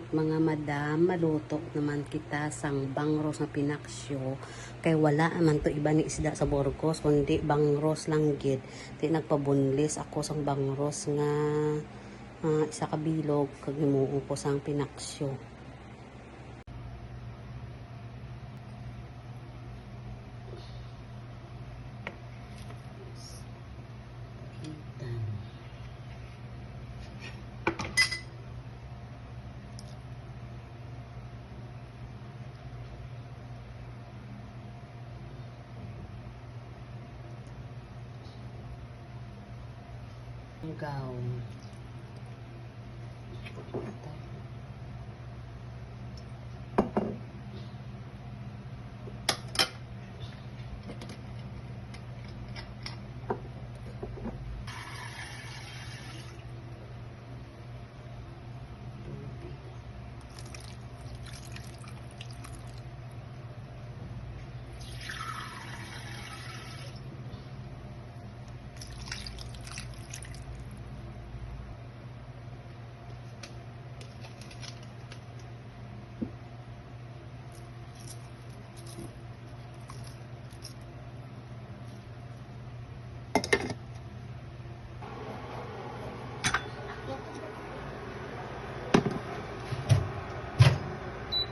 mga madam, maluto naman kita sang bangros na pinaksyo. Kay wala man to iba ni isda sa Burgos, kundi bangros lang gid. Di nagpabunlis ako sang bangros nga isa ka bilog kag himuon ko sang pinaksyo. Gaw.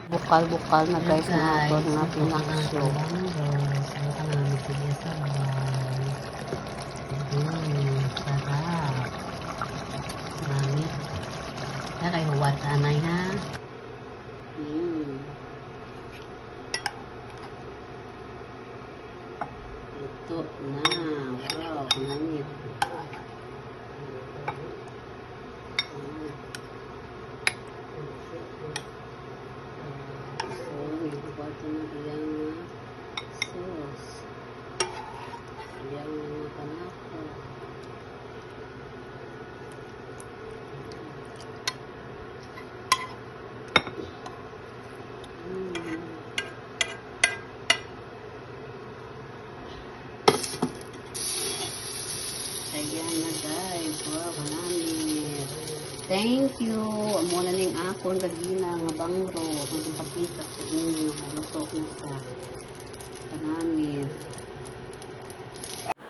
Bukal-bukal na guys na ito nga pinaksyo. Sarap. Marami. Kaya kayo huwat anay ha. Ito na. Wow, manit. Ito na iyang sauce. Iyang mga panako. Ayan na guys. Wow, manamit. Thank you. Amo na ning akon kagina nga bangro. Kung pakita sa inyo haluto na sa panamit.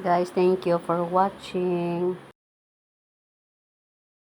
Guys, thank you for watching.